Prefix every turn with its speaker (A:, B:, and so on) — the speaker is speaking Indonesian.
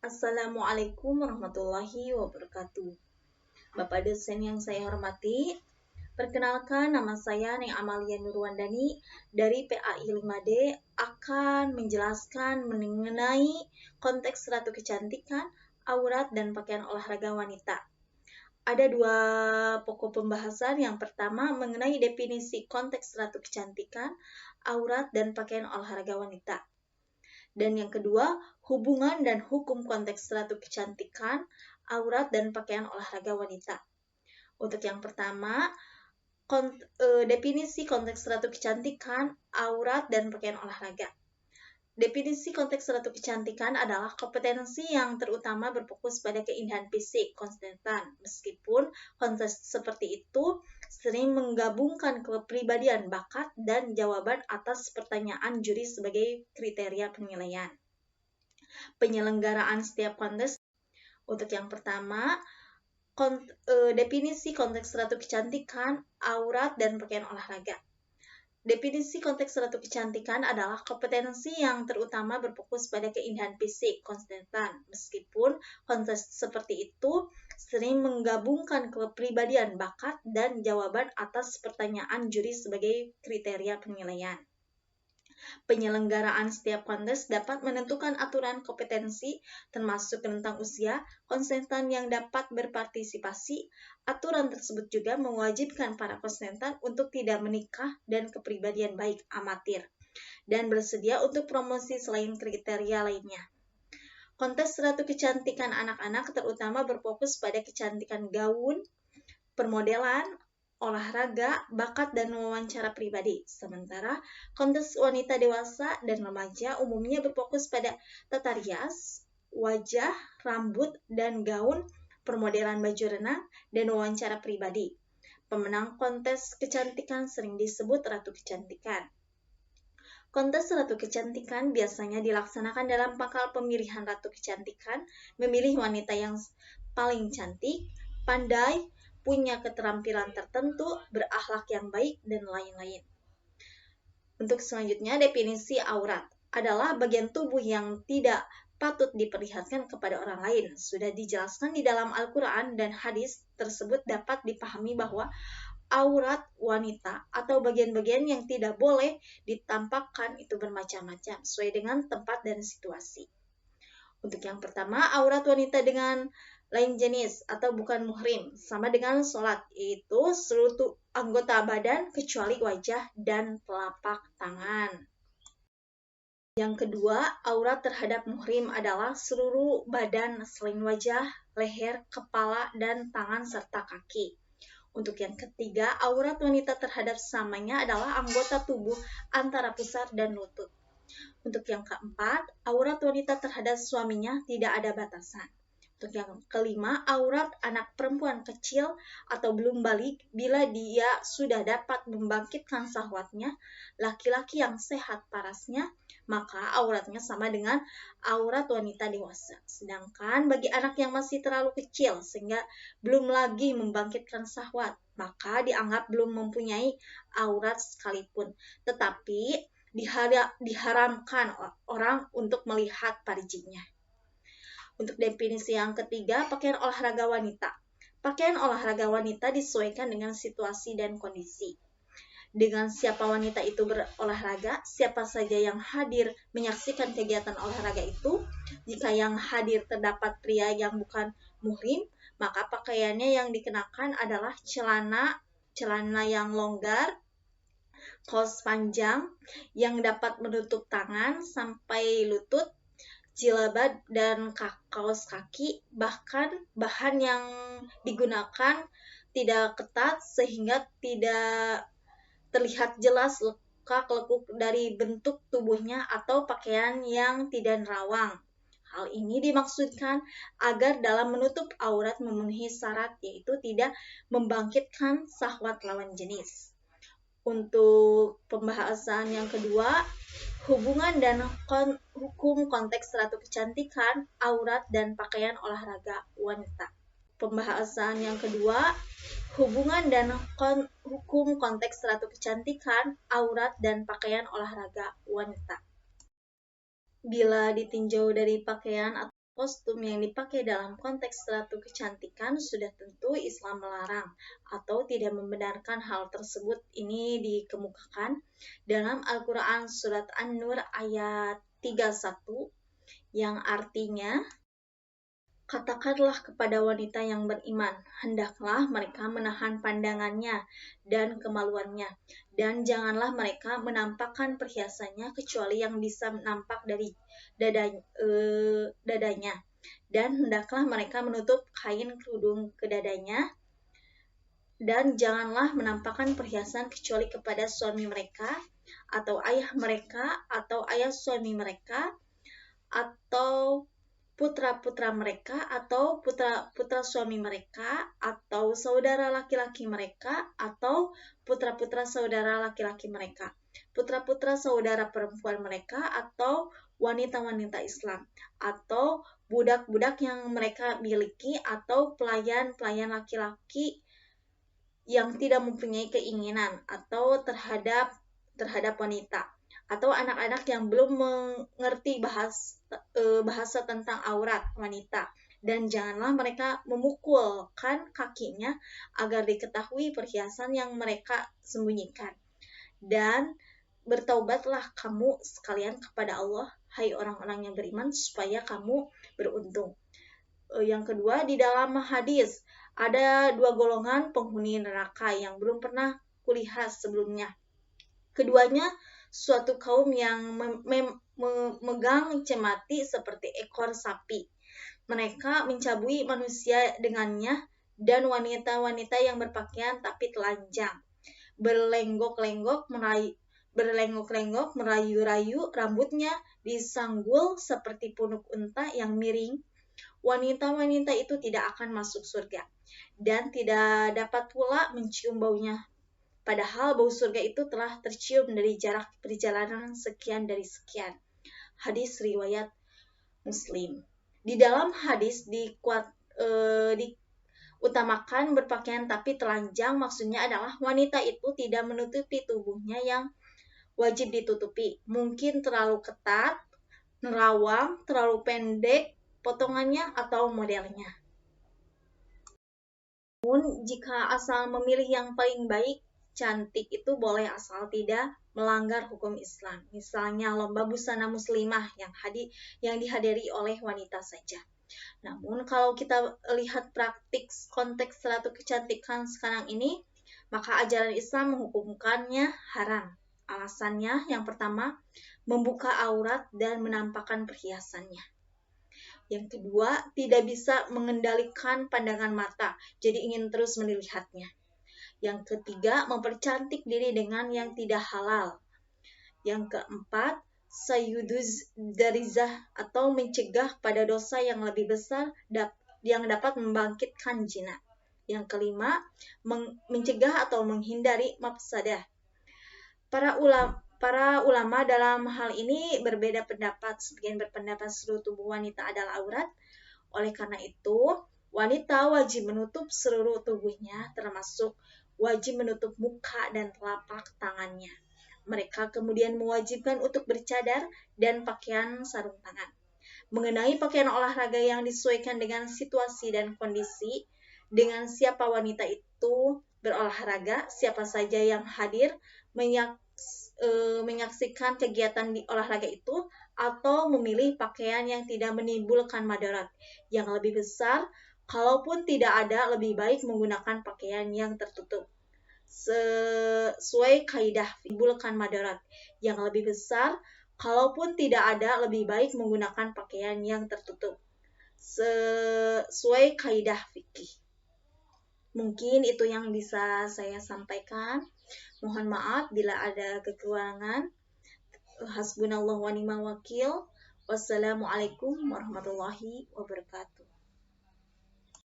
A: Assalamualaikum warahmatullahi wabarakatuh. Bapak dosen yang saya hormati, perkenalkan nama saya Neng Amalia Nurwandani dari PAI 5D akan menjelaskan mengenai konteks ratu kecantikan, aurat, dan pakaian olahraga wanita. Ada dua pokok pembahasan. Yang pertama mengenai definisi konteks ratu kecantikan, aurat, dan pakaian olahraga wanita. Dan yang kedua, hubungan dan hukum konteks ratu kecantikan, aurat, dan pakaian olahraga wanita. Untuk yang pertama, definisi konteks ratu kecantikan, aurat, dan pakaian olahraga. Definisi konteks ratu kecantikan adalah kompetensi yang terutama berfokus pada keindahan fisik konsisten, meskipun konteks seperti itu sering menggabungkan kepribadian, bakat, dan jawaban atas pertanyaan juri sebagai kriteria penilaian. Penyelenggaraan setiap kontes. Untuk yang pertama, definisi konteks ratu kecantikan, aurat, dan pakaian olahraga. Definisi konteks ratu kecantikan adalah kompetensi yang terutama berfokus pada keindahan fisik konsisten, meskipun konteks seperti itu sering menggabungkan kepribadian, bakat, dan jawaban atas pertanyaan juri sebagai kriteria penilaian. Penyelenggaraan setiap kontes dapat menentukan aturan kompetensi, termasuk rentang usia, konsultan yang dapat berpartisipasi. Aturan tersebut juga mewajibkan para konsultan untuk tidak menikah dan kepribadian baik amatir, dan bersedia untuk promosi selain kriteria lainnya. Kontes ratu kecantikan anak-anak terutama berfokus pada kecantikan gaun, permodelan, olahraga, bakat, dan wawancara pribadi. Sementara kontes wanita dewasa dan remaja umumnya berfokus pada tata rias, wajah, rambut, dan gaun, permodelan baju renang, dan wawancara pribadi. Pemenang kontes kecantikan sering disebut ratu kecantikan. Kontes ratu kecantikan biasanya dilaksanakan dalam pangkal pemilihan ratu kecantikan, memilih wanita yang paling cantik, pandai, punya keterampilan tertentu, berakhlak yang baik, dan lain-lain. Untuk selanjutnya, definisi aurat adalah bagian tubuh yang tidak patut diperlihatkan kepada orang lain. Sudah dijelaskan di dalam Al-Quran dan hadis tersebut dapat dipahami bahwa aurat wanita atau bagian-bagian yang tidak boleh ditampakkan itu bermacam-macam sesuai dengan tempat dan situasi. Untuk yang pertama, aurat wanita dengan lain jenis atau bukan muhrim, sama dengan sholat, yaitu seluruh anggota badan kecuali wajah dan telapak tangan. Yang kedua, aurat terhadap muhrim adalah seluruh badan selain wajah, leher, kepala, dan tangan serta kaki. Untuk yang ketiga, aurat wanita terhadap samanya adalah anggota tubuh antara pusar dan lutut. Untuk yang keempat, aurat wanita terhadap suaminya tidak ada batasan. Untuk yang kelima, aurat anak perempuan kecil atau belum balik bila dia sudah dapat membangkitkan syahwatnya, laki-laki yang sehat parasnya, maka auratnya sama dengan aurat wanita dewasa. Sedangkan bagi anak yang masih terlalu kecil sehingga belum lagi membangkitkan syahwat, maka dianggap belum mempunyai aurat sekalipun. Tetapi diharamkan orang untuk melihat parjinya. Untuk definisi yang ketiga, pakaian olahraga wanita. Pakaian olahraga wanita disesuaikan dengan situasi dan kondisi. Dengan siapa wanita itu berolahraga, siapa saja yang hadir menyaksikan kegiatan olahraga itu. Jika yang hadir terdapat pria yang bukan muhrim, maka pakaiannya yang dikenakan adalah celana yang longgar, kaos panjang yang dapat menutup tangan sampai lutut, jilbab dan kaos kaki, bahkan bahan yang digunakan tidak ketat sehingga tidak terlihat jelas lekuk dari bentuk tubuhnya atau pakaian yang tidak nerawang. Hal ini dimaksudkan agar dalam menutup aurat memenuhi syarat, yaitu tidak membangkitkan syahwat lawan jenis. Untuk pembahasan yang kedua, hubungan dan hukum konteks ratu kecantikan, aurat, dan pakaian olahraga wanita. Pembahasan yang kedua, hubungan dan hukum konteks ratu kecantikan, aurat, dan pakaian olahraga wanita. Bila ditinjau dari pakaian atau Kostum yang dipakai dalam konteks ratu kecantikan sudah tentu Islam melarang atau tidak membenarkan hal tersebut. Ini dikemukakan dalam Al-Quran Surat An-Nur ayat 31 yang artinya, katakanlah kepada wanita yang beriman, hendaklah mereka menahan pandangannya dan kemaluannya, dan janganlah mereka menampakkan perhiasannya kecuali yang bisa nampak dari dadanya, dan hendaklah mereka menutup kain kerudung ke dadanya, dan janganlah menampakkan perhiasan kecuali kepada suami mereka, atau ayah mereka, atau ayah suami mereka, atau putra-putra mereka, atau putra-putra suami mereka, atau saudara laki-laki mereka, atau putra-putra saudara laki-laki mereka, putra-putra saudara perempuan mereka, atau wanita-wanita Islam, atau budak-budak yang mereka miliki, atau pelayan-pelayan laki-laki yang tidak mempunyai keinginan atau terhadap wanita, atau anak-anak yang belum mengerti bahasa tentang aurat wanita, dan janganlah mereka memukulkan kakinya agar diketahui perhiasan yang mereka sembunyikan. Dan bertaubatlah kamu sekalian kepada Allah, hai orang-orang yang beriman, supaya kamu beruntung. Yang kedua, di dalam hadis ada dua golongan penghuni neraka yang belum pernah kulihat sebelumnya. Keduanya suatu kaum yang memegang cemati seperti ekor sapi. Mereka mencabui manusia dengannya, dan wanita-wanita yang berpakaian tapi telanjang, berlenggok-lenggok merayu-rayu, rambutnya disanggul seperti punuk unta yang miring. Wanita-wanita itu tidak akan masuk surga dan tidak dapat pula mencium baunya, padahal bau surga itu telah tercium dari jarak perjalanan sekian dari sekian. Hadis riwayat Muslim. Di dalam hadis diutamakan berpakaian tapi telanjang, maksudnya adalah wanita itu tidak menutupi tubuhnya yang wajib ditutupi. Mungkin terlalu ketat, nerawang, terlalu pendek potongannya atau modelnya. Namun jika asal memilih yang paling baik, cantik itu boleh asal tidak melanggar hukum Islam. Misalnya lomba busana muslimah yang dihadiri oleh wanita saja. Namun kalau kita lihat praktik konteks ratu kecantikan sekarang ini, maka ajaran Islam menghukumkannya haram. Alasannya yang pertama, membuka aurat dan menampakkan perhiasannya. Yang kedua, tidak bisa mengendalikan pandangan mata, jadi ingin terus melihatnya. Yang ketiga, mempercantik diri dengan yang tidak halal. Yang keempat, sayyuduz darizah atau mencegah pada dosa yang lebih besar yang dapat membangkitkan jinak. Yang kelima, mencegah atau menghindari mafsadah. Para ulama dalam hal ini berbeda pendapat. Sebagian berpendapat seluruh tubuh wanita adalah aurat. Oleh karena itu, wanita wajib menutup seluruh tubuhnya, termasuk wajib menutup muka dan telapak tangannya. Mereka kemudian mewajibkan untuk bercadar dan pakaian sarung tangan. Mengenai pakaian olahraga yang disesuaikan dengan situasi dan kondisi, dengan siapa wanita itu berolahraga, siapa saja yang hadir menyaksikan kegiatan di olahraga itu, atau memilih pakaian yang tidak menimbulkan madarat. Yang lebih besar, kalaupun tidak ada, lebih baik menggunakan pakaian yang tertutup. Sesuai kaidah menimbulkan madarat. Yang lebih besar, kalaupun tidak ada, lebih baik menggunakan pakaian yang tertutup. Sesuai kaidah fikih. Mungkin itu yang bisa saya sampaikan. Mohon maaf bila ada kekurangan. Hasbunallah wa ni'mal wakil. Wassalamualaikum warahmatullahi wabarakatuh.